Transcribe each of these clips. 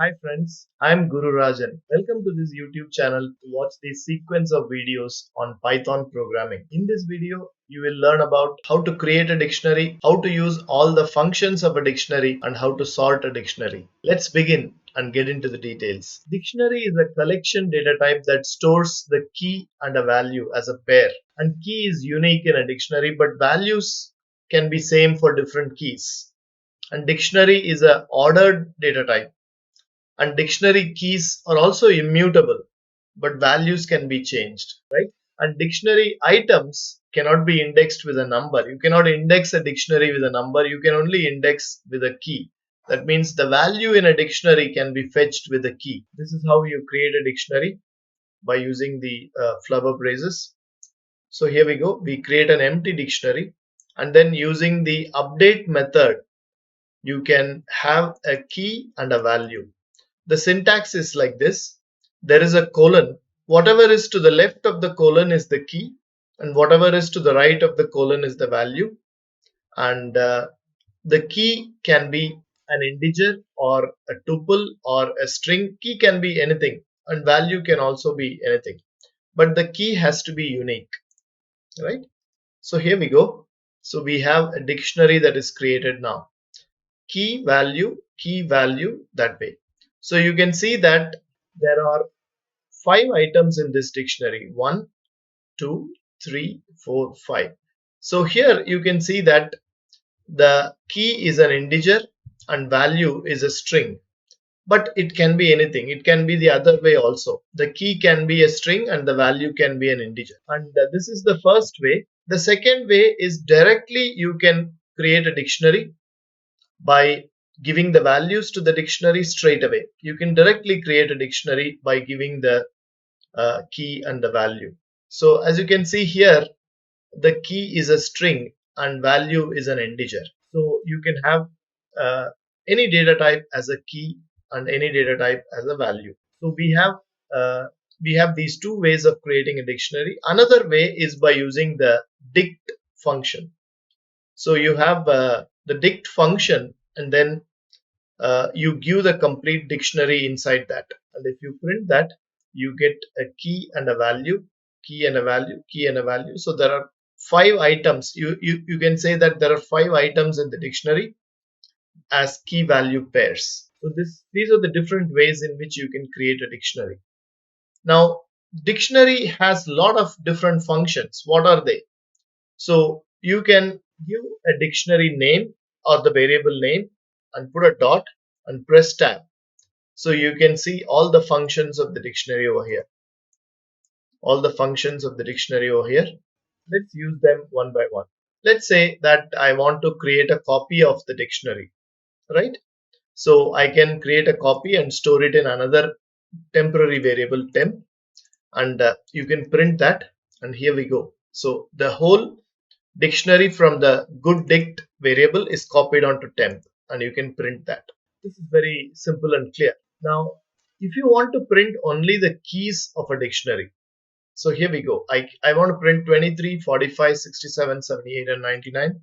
Hi friends, I am Guru Rajan. Welcome to this YouTube channel to watch the sequence of videos on Python programming. In this video, you will learn about how to create a dictionary, how to use all the functions of a dictionary, and how to sort a dictionary. Let's begin and get into the details. Dictionary is a collection data type that stores the key and a value as a pair. And key is unique in a dictionary, but values can be same for different keys. And dictionary is a ordered data type, and dictionary keys are also immutable, but values can be changed, right? And dictionary items cannot be indexed with a number. You cannot index a dictionary with a number. You can only index with a key. That means the value in a dictionary can be fetched with a key. This is how you create a dictionary, by using the flower braces. So here we go. We create an empty dictionary, and then using the update method, you can have a key and a value. The syntax is like this. There is a colon. Whatever is to the left of the colon is the key, and whatever is to the right of the colon is the value. And the key can be an integer or a tuple or a string. Key can be anything, and value can also be anything. But the key has to be unique, right? So here we go. So we have a dictionary that is created now. Key value, that way. So you can see that there are 5 items in this dictionary: 1, 2, 3, 4, 5. So here you can see that the key is an integer and value is a string, but it can be anything. It can be the other way also. The key can be a string and the value can be an integer. And this is the first way. The second way is directly you can create a dictionary by giving the values to the dictionary straight away. You can directly create a dictionary by giving the key and the value. So as you can see here, the key is a string and value is an integer. So you can have any data type as a key and any data type as a value. So we have these two ways of creating a dictionary. Another way is by using the dict function. So you have the dict function, and then you give the complete dictionary inside that. And if you print that, you get a key and a value, key and a value, key and a value. So there are 5 items. You can say that there are 5 items in the dictionary as key value pairs. So these are the different ways in which you can create a dictionary. Now, dictionary has a lot of different functions. What are they? So you can give a dictionary name or the variable name and put a dot and press tab. So you can see all the functions of the dictionary over here. All the functions of the dictionary over here. Let's use them one by one. Let's say that I want to create a copy of the dictionary, right? So I can create a copy and store it in another temporary variable temp, and you can print that, and here we go. So the whole dictionary from the good dict variable is copied onto temp, and you can print that. This is very simple and clear. Now, if you want to print only the keys of a dictionary, so here we go. I want to print 23, 45, 67, 78, and 99.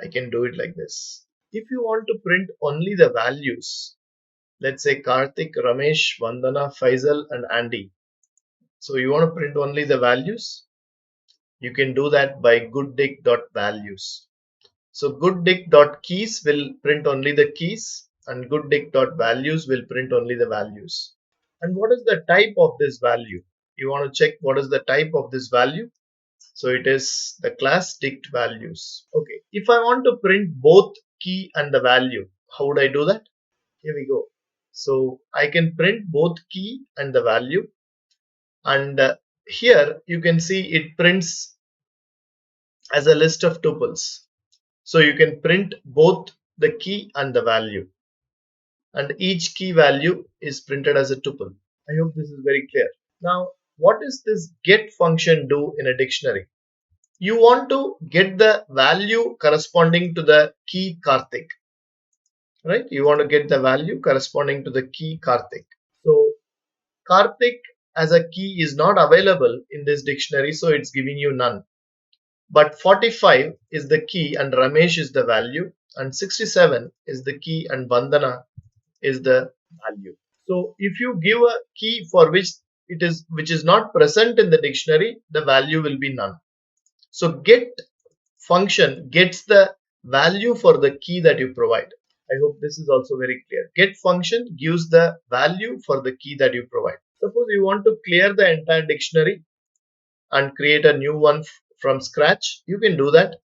I can do it like this. If you want to print only the values, let's say Karthik, Ramesh, Vandana, Faisal, and Andy. So you want to print only the values, you can do that by gooddict.values. So gooddict.keys will print only the keys, and gooddict.values will print only the values. And what is the type of this value? You want to check what is the type of this value. So it is the class dict values. Okay, if I want to print both key and the value, how would I do that? Here we go. So I can print both key and the value, and here you can see it prints as a list of tuples. So you can print both the key and the value, and each key value is printed as a tuple. I hope this is very clear. Now, what does this get function do in a dictionary? You want to get the value corresponding to the key Karthik, right? You want to get the value corresponding to the key Karthik. So Karthik as a key is not available in this dictionary, so it's giving you none. But 45 is the key and Ramesh is the value, and 67 is the key and Vandana is the value. So if you give a key for which is not present in the dictionary, the value will be none. So get function gets the value for the key that you provide. I hope this is also very clear. Get function gives the value for the key that you provide. Suppose you want to clear the entire dictionary and create a new one from scratch, you can do that.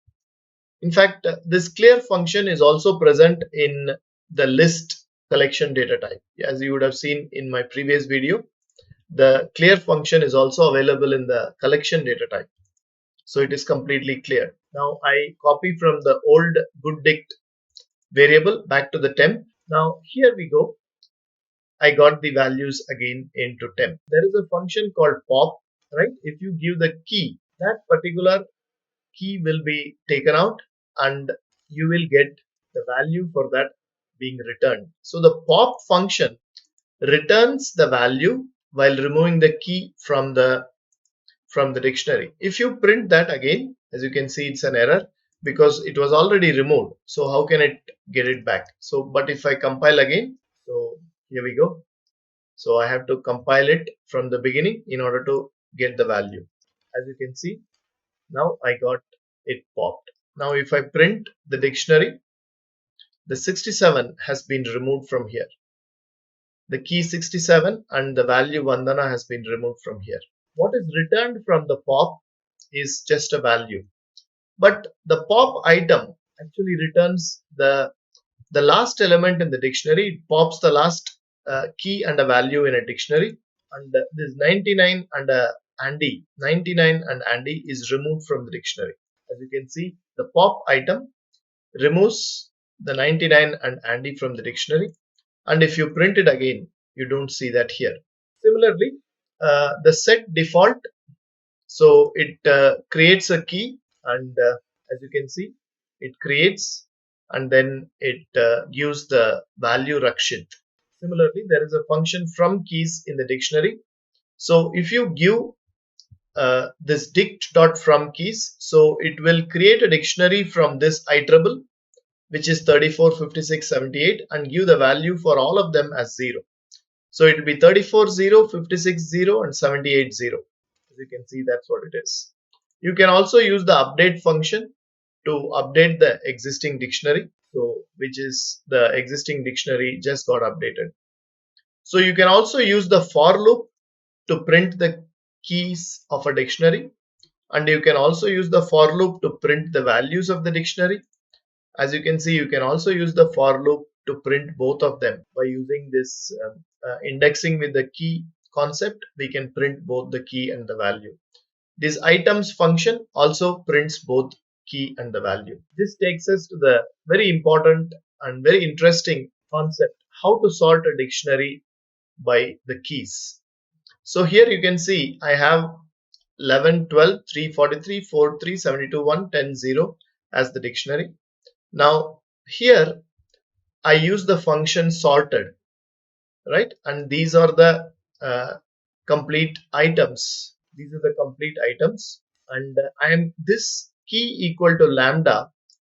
In fact, this clear function is also present in the list collection data type. As you would have seen in my previous video, the clear function is also available in the collection data type. So it is completely clear. Now I copy from the old gooddict variable back to the temp. Now here we go. I got the values again into temp. There is a function called pop, right? If you give the key, that particular key will be taken out and you will get the value for that being returned. So the pop function returns the value while removing the key from the dictionary. If you print that again, as you can see, it's an error because it was already removed. So how can it get it back? So, but if I compile again, so here we go. So I have to compile it from the beginning in order to get the value. As you can see, now I got it popped. Now if I print the dictionary, the 67 has been removed from here. The key 67 and the value Vandana has been removed from here. What is returned from the pop is just a value. But the pop item actually returns the last element in the dictionary. It pops the last key and a value in a dictionary. And this 99 and Andy, 99 and Andy is removed from the dictionary. As you can see, the pop item removes the 99 and Andy from the dictionary. And if you print it again, you don't see that here. Similarly, the set default, so it creates a key, and as you can see, it creates and then it gives the value Rakshit. Similarly, there is a function from keys in the dictionary. So if you give this dict.from keys, so it will create a dictionary from this iterable, which is 34, 56, 78, and give the value for all of them as 0. So it will be 34, 0, 56, 0, and 78, 0. As you can see, that's what it is. You can also use the update function to update the existing dictionary. So which is the existing dictionary just got updated. So you can also use the for loop to print the keys of a dictionary, and you can also use the for loop to print the values of the dictionary. As you can see, you can also use the for loop to print both of them. By using this indexing with the key concept, we can print both the key and the value. This items function also prints both key and the value. This takes us to the very important and very interesting concept, how to sort a dictionary by the keys. So here you can see I have 11, 12, 343, 43, 72, 1, 10, 0 as the dictionary. Now here I use the function sorted, right? And these are the complete items. These are the complete items, and I am this key equal to lambda.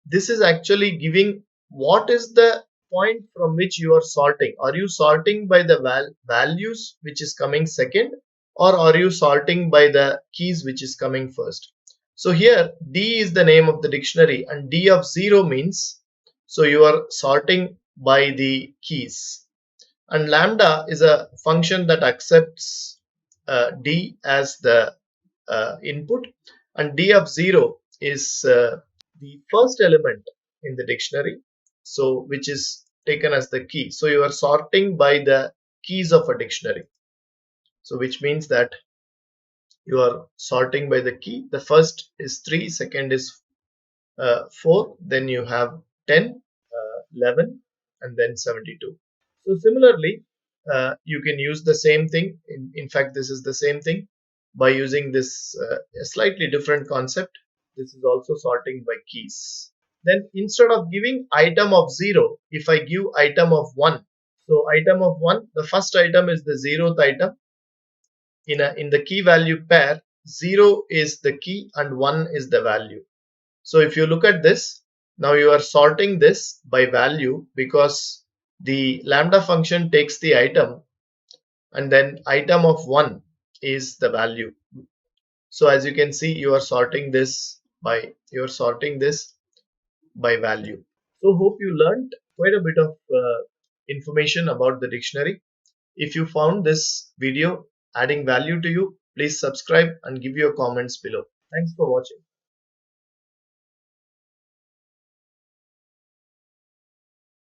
This is actually giving what is the point from which you are sorting. Are you sorting by the values which is coming second, or are you sorting by the keys which is coming first? So here D is the name of the dictionary, and D of 0 means so you are sorting by the keys, and lambda is a function that accepts D as the input, and D of 0 is the first element in the dictionary, so which is taken as the key. So you are sorting by the keys of a dictionary, so which means that you are sorting by the key. The first is 3, second is 4, then you have 10, 11, and then 72. So similarly, you can use the same thing. In fact, this is the same thing by using this a slightly different concept. This is also sorting by keys. Then instead of giving item of 0, if I give item of 1, so item of 1, the first item is the 0th item. In the key value pair, 0 is the key and 1 is the value. So if you look at this, now you are sorting this by value because the lambda function takes the item and then item of 1 is the value. So as you can see, you are sorting this by value. So hope you learned quite a bit of information about the dictionary. If you found this video adding value to you, please subscribe and give your comments below. Thanks for watching.